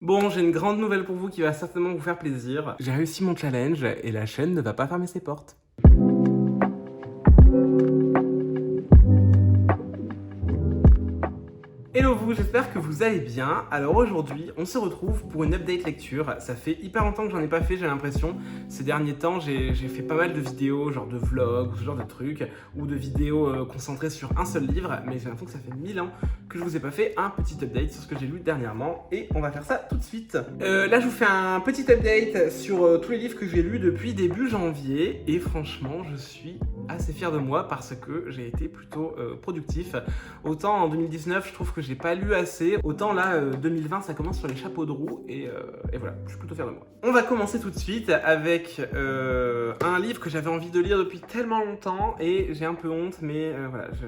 Bon, j'ai une grande nouvelle pour vous qui va certainement vous faire plaisir. J'ai réussi mon challenge et la chaîne ne va pas fermer ses portes. Hello vous, j'espère que vous allez bien. Alors aujourd'hui, on se retrouve pour une update lecture. Ça fait hyper longtemps que j'en ai pas fait, j'ai l'impression. Ces derniers temps, j'ai fait pas mal de vidéos, genre de vlogs ou ce genre de trucs, ou de vidéos concentrées sur un seul livre, mais j'ai l'impression que ça fait 1000 ans que je vous ai pas fait un petit update sur ce que j'ai lu dernièrement, et on va faire ça tout de suite. Là, je vous fais un petit update sur tous les livres que j'ai lus depuis début janvier, et franchement, je suis assez fier de moi parce que j'ai été plutôt productif. Autant en 2019, je trouve que j'ai pas lu assez, autant là, 2020, ça commence sur les chapeaux de roue, et voilà, je suis plutôt fier de moi. On va commencer tout de suite avec un livre que j'avais envie de lire depuis tellement longtemps, et j'ai un peu honte, mais voilà, je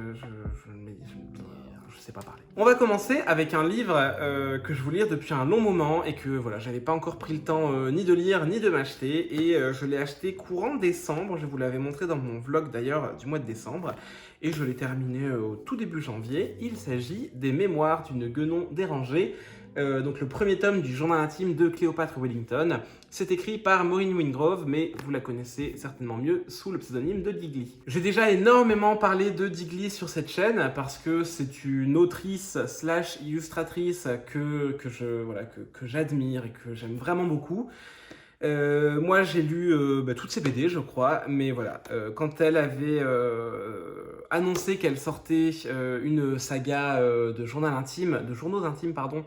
sais pas parler. On va commencer avec un livre que je voulais lire depuis un long moment et que voilà, j'avais pas encore pris le temps ni de lire ni de m'acheter, et je l'ai acheté courant décembre. Je vous l'avais montré dans mon vlog d'ailleurs du mois de décembre, et je l'ai terminé au tout début janvier. Il s'agit des Mémoires d'une guenon dérangée. Donc le premier tome du journal intime de Cléopâtre Wellington. C'est écrit par Maureen Wingrove, mais vous la connaissez certainement mieux sous le pseudonyme de Digly. J'ai déjà énormément parlé de Digly sur cette chaîne parce que c'est une autrice slash illustratrice que j'admire et que j'aime vraiment beaucoup. Moi j'ai lu toutes ses BD je crois, mais voilà, quand elle avait annoncé qu'elle sortait une saga de journaux intimes pardon,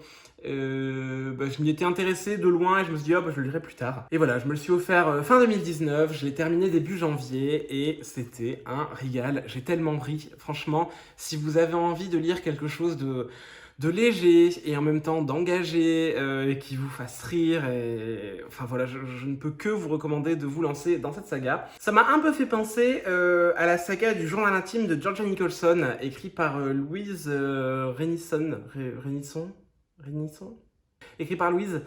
je m'y étais intéressé de loin et je me suis dit je le lirai plus tard. Et voilà, je me le suis offert fin 2019, je l'ai terminé début janvier et c'était un régal, j'ai tellement ri. Franchement, si vous avez envie de lire quelque chose de léger et en même temps d'engagé et qui vous fasse rire, et enfin voilà, je ne peux que vous recommander de vous lancer dans cette saga. Ça m'a un peu fait penser à la saga du journal intime de Georgia Nicholson, écrit par Louise Renison, écrit par Louise,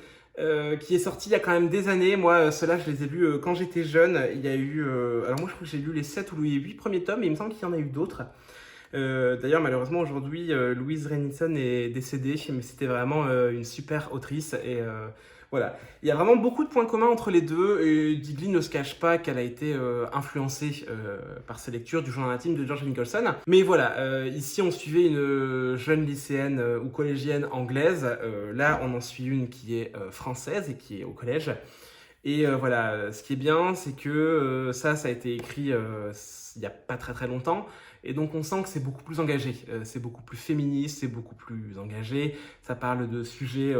qui est sorti il y a quand même des années. Moi, ceux-là, je les ai lus quand j'étais jeune. Il y a eu... alors moi, je crois que j'ai lu les 7 ou les 8 premiers tomes, et il me semble qu'il y en a eu d'autres. D'ailleurs, malheureusement, aujourd'hui, Louise Renison est décédée, mais c'était vraiment une super autrice. Et voilà, il y a vraiment beaucoup de points communs entre les deux. Et Digly ne se cache pas qu'elle a été influencée par ses lectures du journal intime de Georgia Nicholson. Mais voilà, ici, on suivait une jeune lycéenne ou collégienne anglaise. Là, on en suit une qui est française et qui est au collège. Et voilà, ce qui est bien, c'est que ça a été écrit il n'y a pas très très longtemps. Et donc on sent que c'est beaucoup plus engagé, c'est beaucoup plus féministe, c'est beaucoup plus engagé. Ça parle de sujets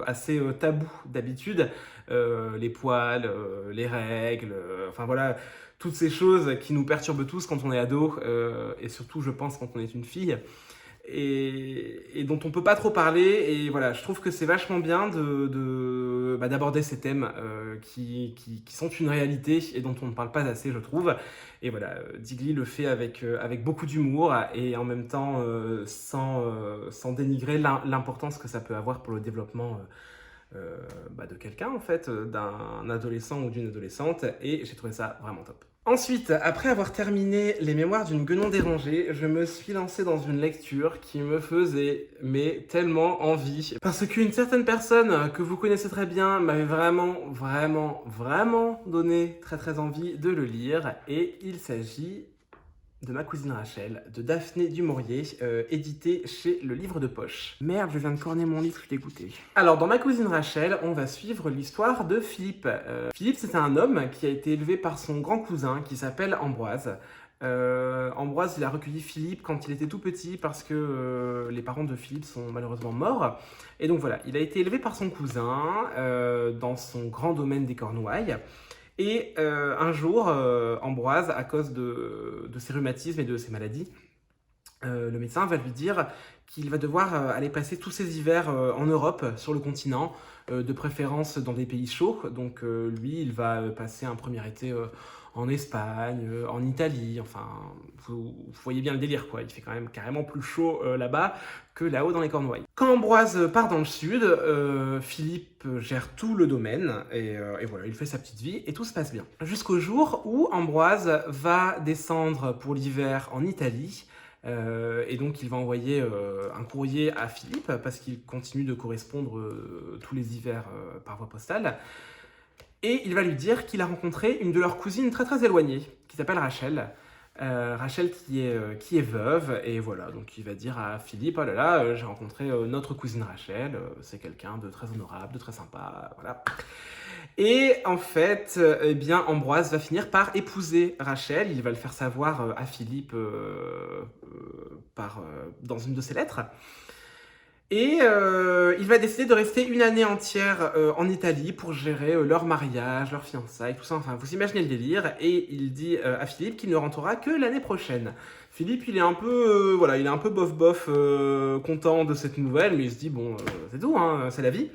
assez tabous d'habitude, les poils, les règles, enfin voilà, toutes ces choses qui nous perturbent tous quand on est ado, et surtout je pense quand on est une fille. Et dont on peut pas trop parler, et voilà, je trouve que c'est vachement bien d'aborder ces thèmes qui sont une réalité et dont on ne parle pas assez, je trouve. Et voilà, Digly le fait avec beaucoup d'humour et en même temps sans dénigrer l'importance que ça peut avoir pour le développement de quelqu'un en fait, d'un adolescent ou d'une adolescente, et j'ai trouvé ça vraiment top. Ensuite, après avoir terminé Les Mémoires d'une guenon dérangée, je me suis lancé dans une lecture qui me faisait tellement envie. Parce qu'une certaine personne que vous connaissez très bien m'avait vraiment donné très très envie de le lire. Et il s'agit de Ma cousine Rachel, de Daphné du Maurier, édité chez Le Livre de Poche. Merde, je viens de corner mon livre, je suis dégoûté. Alors, dans Ma cousine Rachel, on va suivre l'histoire de Philippe. Philippe, c'est un homme qui a été élevé par son grand cousin, qui s'appelle Ambroise. Ambroise, il a recueilli Philippe quand il était tout petit parce que les parents de Philippe sont malheureusement morts. Et donc voilà, il a été élevé par son cousin dans son grand domaine des Cornouailles. Et un jour, Ambroise, à cause de ses rhumatismes et de ses maladies, le médecin va lui dire qu'il va devoir aller passer tous ses hivers en Europe, sur le continent, de préférence dans des pays chauds. Donc lui, il va passer un premier été en Espagne, en Italie, enfin, vous voyez bien le délire, quoi. Il fait quand même carrément plus chaud là-bas que là-haut dans les Cornouailles. Quand Ambroise part dans le sud, Philippe gère tout le domaine, et voilà, il fait sa petite vie, et tout se passe bien. Jusqu'au jour où Ambroise va descendre pour l'hiver en Italie, Et donc il va envoyer un courrier à Philippe parce qu'il continue de correspondre tous les hivers par voie postale. Et il va lui dire qu'il a rencontré une de leurs cousines très très éloignées, qui s'appelle Rachel. Rachel qui est veuve, et voilà, donc il va dire à Philippe, oh là là, j'ai rencontré notre cousine Rachel, c'est quelqu'un de très honorable, de très sympa, voilà. Et en fait, eh bien, Ambroise va finir par épouser Rachel, il va le faire savoir à Philippe dans une de ses lettres. Et il va décider de rester une année entière en Italie pour gérer leur mariage, leur fiançailles, tout ça. Enfin, vous imaginez le délire. Et il dit à Philippe qu'il ne rentrera que l'année prochaine. Philippe, il est un peu, voilà, il est un peu bof content de cette nouvelle, mais il se dit bon, c'est tout, hein, c'est la vie.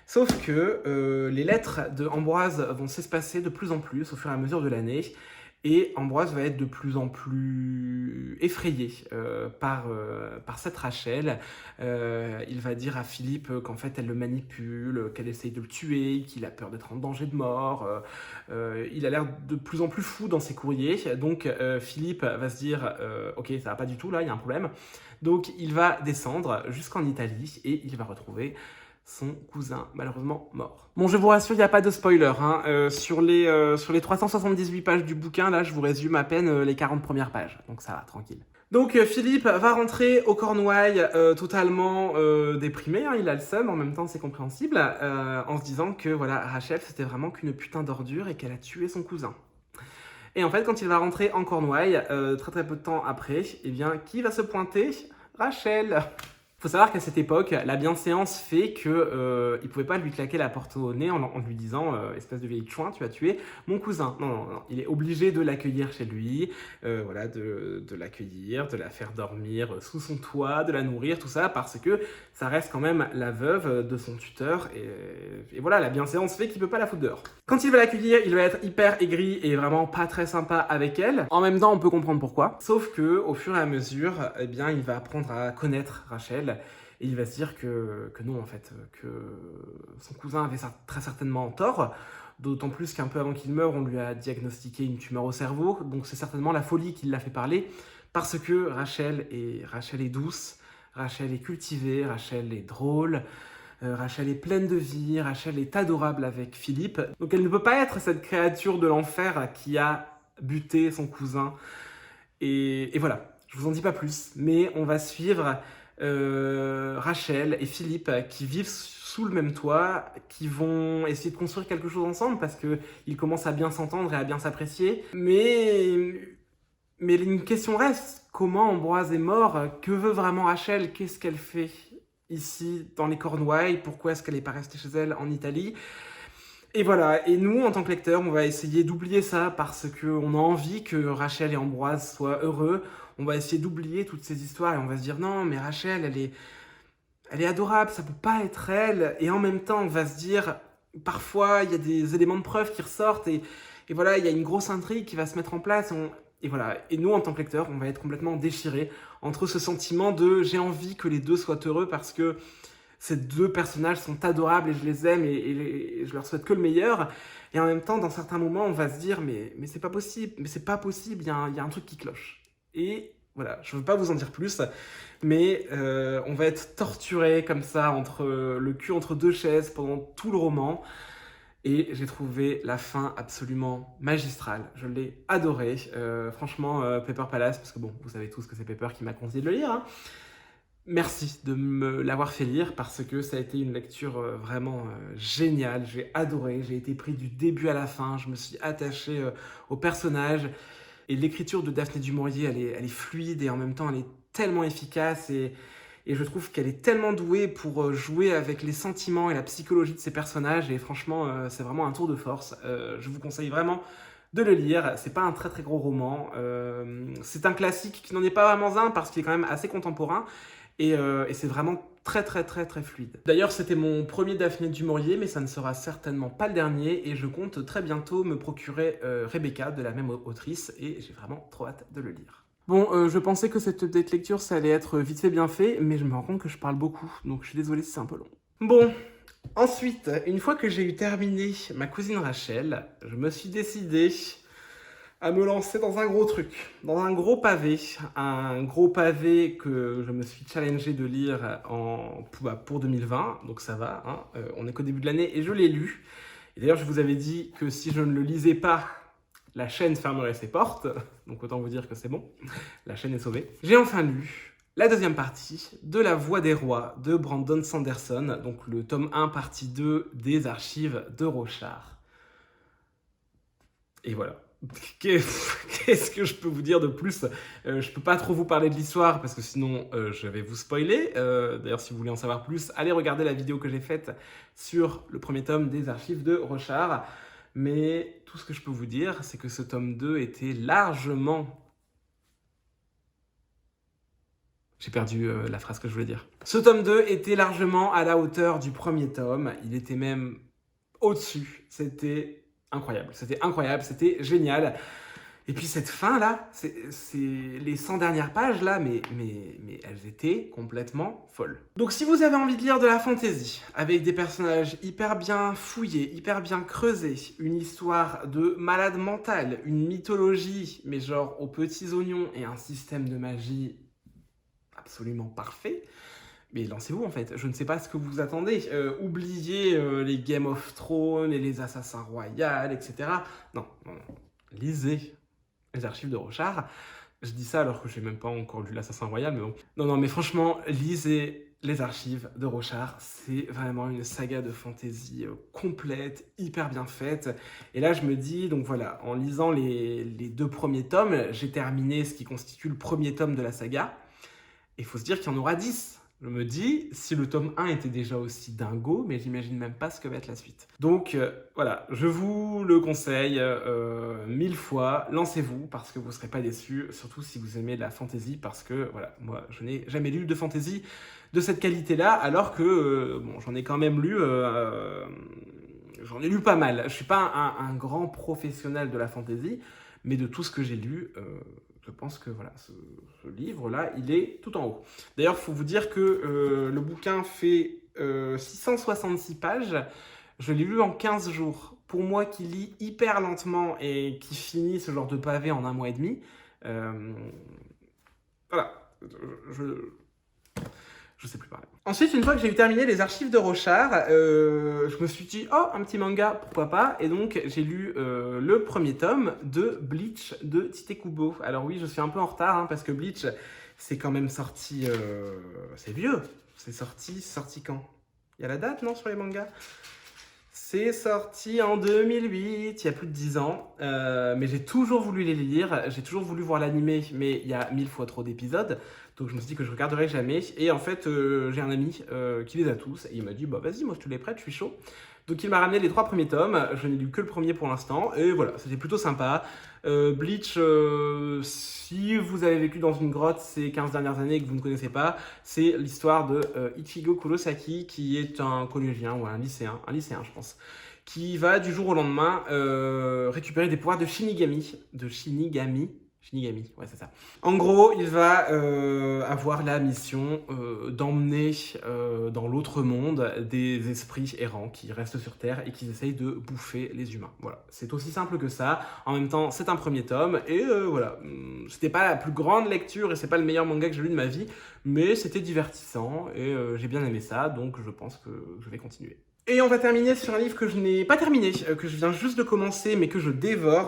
Sauf que les lettres de Ambroise vont s'espacer de plus en plus au fur et à mesure de l'année. Et Ambroise va être de plus en plus effrayé par cette Rachel. Il va dire à Philippe qu'en fait elle le manipule, qu'elle essaye de le tuer, qu'il a peur d'être en danger de mort. Il a l'air de plus en plus fou dans ses courriers. Donc Philippe va se dire ok, ça va pas du tout là, il y a un problème. Donc il va descendre jusqu'en Italie et il va retrouver son cousin, malheureusement mort. Bon, je vous rassure, il n'y a pas de spoiler. Hein. Sur les 378 pages du bouquin, là, je vous résume à peine les 40 premières pages. Donc ça va, tranquille. Donc Philippe va rentrer au Cornouailles totalement déprimé, hein, il a le seum, en même temps c'est compréhensible, en se disant que voilà, Rachel c'était vraiment qu'une putain d'ordure et qu'elle a tué son cousin. Et en fait, quand il va rentrer en Cornouailles, très très peu de temps après, eh bien, qui va se pointer? Rachel. Faut savoir qu'à cette époque, la bienséance fait que il pouvait pas lui claquer la porte au nez en lui disant espèce de vieille chouin, tu as tué mon cousin. Non, il est obligé de l'accueillir chez lui, voilà, de l'accueillir, de la faire dormir sous son toit, de la nourrir, tout ça, parce que ça reste quand même la veuve de son tuteur, et voilà, la bienséance fait qu'il peut pas la foutre dehors. Quand il va l'accueillir, il va être hyper aigri et vraiment pas très sympa avec elle. En même temps, on peut comprendre pourquoi. Sauf que, au fur et à mesure, eh bien, il va apprendre à connaître Rachel. Et il va se dire que non, en fait, que son cousin avait très certainement tort, d'autant plus qu'un peu avant qu'il meure, on lui a diagnostiqué une tumeur au cerveau, donc c'est certainement la folie qui l'a fait parler, parce que Rachel est douce, Rachel est cultivée, Rachel est drôle, Rachel est pleine de vie, Rachel est adorable avec Philippe, donc elle ne peut pas être cette créature de l'enfer qui a buté son cousin, et voilà, je vous en dis pas plus, mais on va suivre Rachel et Philippe qui vivent sous le même toit, qui vont essayer de construire quelque chose ensemble parce qu'ils commencent à bien s'entendre et à bien s'apprécier. Mais une question reste, comment Ambroise est mort? Que veut vraiment Rachel? Qu'est-ce qu'elle fait ici dans les Cornouailles? Pourquoi est-ce qu'elle n'est pas restée chez elle en Italie? Et voilà, et nous, en tant que lecteurs, on va essayer d'oublier ça parce qu'on a envie que Rachel et Ambroise soient heureux. On va essayer d'oublier toutes ces histoires et on va se dire non, mais Rachel, elle est adorable, ça peut pas être elle. Et en même temps, on va se dire, parfois, il y a des éléments de preuve qui ressortent et voilà, il y a une grosse intrigue qui va se mettre en place. Et voilà, et nous, en tant que lecteurs, on va être complètement déchirés entre ce sentiment de j'ai envie que les deux soient heureux parce que ces deux personnages sont adorables et je les aime et je leur souhaite que le meilleur. Et en même temps, dans certains moments, on va se dire mais c'est pas possible, il y a un truc qui cloche. Et voilà, je veux pas vous en dire plus, mais on va être torturé comme ça, le cul entre deux chaises pendant tout le roman. Et j'ai trouvé la fin absolument magistrale. Je l'ai adoré. Franchement, Pepper Palace, parce que bon, vous savez tous que c'est Pepper qui m'a conseillé de le lire, hein. Merci de me l'avoir fait lire parce que ça a été une lecture vraiment géniale. J'ai adoré, j'ai été pris du début à la fin, je me suis attaché au personnage. Et l'écriture de Daphné du Maurier, elle est fluide et en même temps elle est tellement efficace et je trouve qu'elle est tellement douée pour jouer avec les sentiments et la psychologie de ses personnages et franchement c'est vraiment un tour de force. Je vous conseille vraiment de le lire, c'est pas un très très gros roman, c'est un classique qui n'en est pas vraiment un parce qu'il est quand même assez contemporain et c'est vraiment très très très très fluide. D'ailleurs c'était mon premier Daphné du Maurier mais ça ne sera certainement pas le dernier et je compte très bientôt me procurer Rebecca de la même autrice et j'ai vraiment trop hâte de le lire. Bon, je pensais que cette update lecture ça allait être vite fait bien fait mais je me rends compte que je parle beaucoup donc je suis désolé si c'est un peu long. Bon, ensuite, une fois que j'ai eu terminé ma cousine Rachel, je me suis décidé à me lancer dans un gros truc, dans un gros pavé que je me suis challengé de lire pour 2020, donc ça va, hein, on est qu'au début de l'année et je l'ai lu. Et d'ailleurs, je vous avais dit que si je ne le lisais pas, la chaîne fermerait ses portes, donc autant vous dire que c'est bon, la chaîne est sauvée. J'ai enfin lu la deuxième partie de La Voix des Rois de Brandon Sanderson, donc le tome 1, partie 2 des archives de Rochard. Et voilà. Qu'est-ce que je peux vous dire de plus? Je peux pas trop vous parler de l'histoire parce que sinon je vais vous spoiler. D'ailleurs, si vous voulez en savoir plus, allez regarder la vidéo que j'ai faite sur le premier tome des archives de Rochard. Mais tout ce que je peux vous dire, c'est que ce tome 2 était largement... J'ai perdu la phrase que je voulais dire. Ce tome 2 était largement à la hauteur du premier tome. Il était même au-dessus. C'était incroyable, c'était génial. Et puis cette fin là, c'est les 100 dernières pages là, mais elles étaient complètement folles. Donc si vous avez envie de lire de la fantasy, avec des personnages hyper bien fouillés, hyper bien creusés, une histoire de malade mental, une mythologie, mais genre aux petits oignons, et un système de magie absolument parfait, mais lancez-vous en fait, je ne sais pas ce que vous attendez. Oubliez les Game of Thrones et les Assassins Royales, etc. Non, lisez les archives de Rochard. Je dis ça alors que je n'ai même pas encore lu l'Assassin Royal, mais bon. Non, mais franchement, lisez les archives de Rochard. C'est vraiment une saga de fantasy complète, hyper bien faite. Et là, je me dis, donc voilà, en lisant les 2 premiers tomes, j'ai terminé ce qui constitue le premier tome de la saga. Et il faut se dire qu'il y en aura 10. Je me dis, si le tome 1 était déjà aussi dingo, mais j'imagine même pas ce que va être la suite. Donc voilà, je vous le conseille 1000 fois, lancez-vous parce que vous ne serez pas déçus, surtout si vous aimez la fantasy, parce que voilà, moi je n'ai jamais lu de fantasy de cette qualité-là, alors que bon, j'en ai quand même lu, j'en ai lu pas mal. Je suis pas un grand professionnel de la fantasy, mais de tout ce que j'ai lu, je pense que voilà, ce livre-là, il est tout en haut. D'ailleurs, il faut vous dire que le bouquin fait 666 pages. Je l'ai lu en 15 jours. Pour moi qui lis hyper lentement et qui finit ce genre de pavé en 1 mois et demi, voilà, je sais plus parler. Ensuite, une fois que j'ai eu terminé les archives de Rochard, je me suis dit, oh, un petit manga, pourquoi pas? Et donc, j'ai lu le premier tome de Bleach de Tite Kubo. Alors oui, je suis un peu en retard, hein, parce que Bleach, c'est quand même sorti... c'est vieux. C'est sorti quand? Il y a la date, non, sur les mangas? C'est sorti en 2008, il y a plus de 10 ans, mais j'ai toujours voulu les lire, j'ai toujours voulu voir l'animé, mais il y a 1000 fois trop d'épisodes, donc je me suis dit que je regarderai jamais, et en fait j'ai un ami qui les a tous, et il m'a dit bah vas-y, moi je te les prête, je suis chaud. Donc il m'a ramené les 3 premiers tomes, je n'ai lu que le premier pour l'instant, et voilà, c'était plutôt sympa. Bleach, si vous avez vécu dans une grotte ces 15 dernières années et que vous ne connaissez pas, c'est l'histoire de Ichigo Kurosaki, qui est un collégien ou un lycéen je pense, qui va du jour au lendemain récupérer des pouvoirs de Shinigami, ouais c'est ça. En gros, il va avoir la mission d'emmener dans l'autre monde des esprits errants qui restent sur Terre et qui essayent de bouffer les humains. Voilà, c'est aussi simple que ça. En même temps, c'est un premier tome et voilà, c'était pas la plus grande lecture et c'est pas le meilleur manga que j'ai lu de ma vie, mais c'était divertissant et j'ai bien aimé ça, donc je pense que je vais continuer. Et on va terminer sur un livre que je n'ai pas terminé, que je viens juste de commencer, mais que je dévore.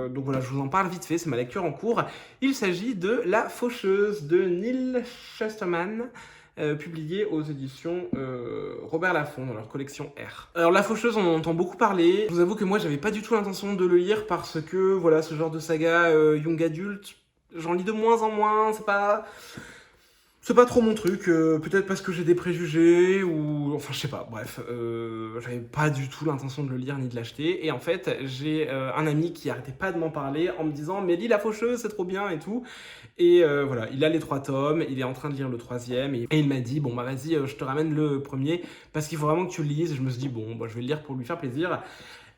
Donc voilà, je vous en parle vite fait, c'est ma lecture en cours. Il s'agit de La Faucheuse de Neil Shusterman, publié aux éditions Robert Laffont, dans leur collection R. Alors La Faucheuse, on en entend beaucoup parler. Je vous avoue que moi, j'avais pas du tout l'intention de le lire parce que, voilà, ce genre de saga young adulte, j'en lis de moins en moins, c'est pas trop mon truc, peut-être parce que j'ai des préjugés, ou... Enfin, je sais pas, bref. J'avais pas du tout l'intention de le lire ni de l'acheter. Et en fait, j'ai un ami qui arrêtait pas de m'en parler en me disant « Mais lis La Faucheuse, c'est trop bien et tout ». Et voilà, il a les 3 tomes, il est en train de lire le 3e. Et il m'a dit « Bon, bah vas-y, je te ramène le premier, parce qu'il faut vraiment que tu le lises. » Je me suis dit « Bon, bah, je vais le lire pour lui faire plaisir. »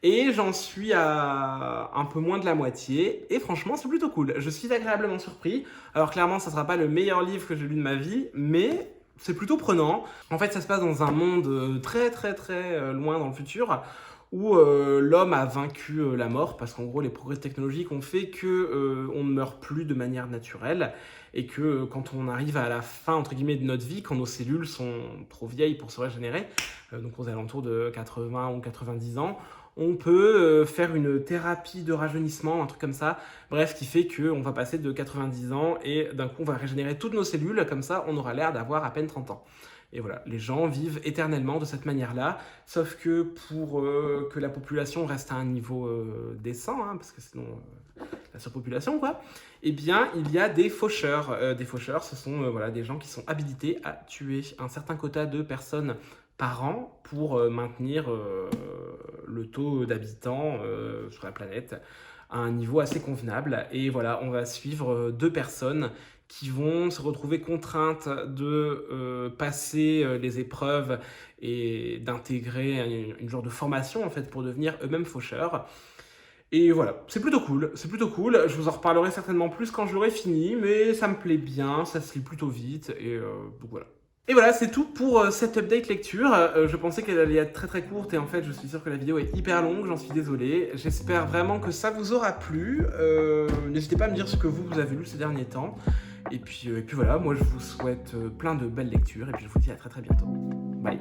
Et j'en suis à un peu moins de la moitié, et franchement c'est plutôt cool. Je suis agréablement surpris. Alors clairement ça sera pas le meilleur livre que j'ai lu de ma vie, mais c'est plutôt prenant. En fait ça se passe dans un monde très loin dans le futur, où l'homme a vaincu la mort, parce qu'en gros les progrès technologiques ont fait que on ne meurt plus de manière naturelle, et que quand on arrive à la fin entre guillemets de notre vie, quand nos cellules sont trop vieilles pour se régénérer, donc aux alentours de 80 ou 90 ans, on peut faire une thérapie de rajeunissement, un truc comme ça, bref, qui fait qu'on va passer de 90 ans et d'un coup on va régénérer toutes nos cellules, comme ça on aura l'air d'avoir à peine 30 ans. Et voilà, les gens vivent éternellement de cette manière-là, sauf que pour que la population reste à un niveau décent, hein, parce que sinon la surpopulation quoi, eh bien il y a des faucheurs. Des faucheurs, ce sont voilà, des gens qui sont habilités à tuer un certain quota de personnes par an pour maintenir le taux d'habitants sur la planète à un niveau assez convenable. Et voilà, on va suivre deux personnes qui vont se retrouver contraintes de passer les épreuves et d'intégrer une genre de formation en fait pour devenir eux-mêmes faucheurs. Et voilà, c'est plutôt cool, c'est plutôt cool. Je vous en reparlerai certainement plus quand je l'aurai fini, mais ça me plaît bien, ça se lit plutôt vite, et donc voilà. Et voilà, c'est tout pour cette update lecture. Je pensais qu'elle allait être très très courte et en fait je suis sûr que la vidéo est hyper longue, j'en suis désolé. J'espère vraiment que ça vous aura plu. N'hésitez pas à me dire ce que vous avez lu ces derniers temps. Et puis voilà, moi je vous souhaite plein de belles lectures et puis je vous dis à très très bientôt. Bye.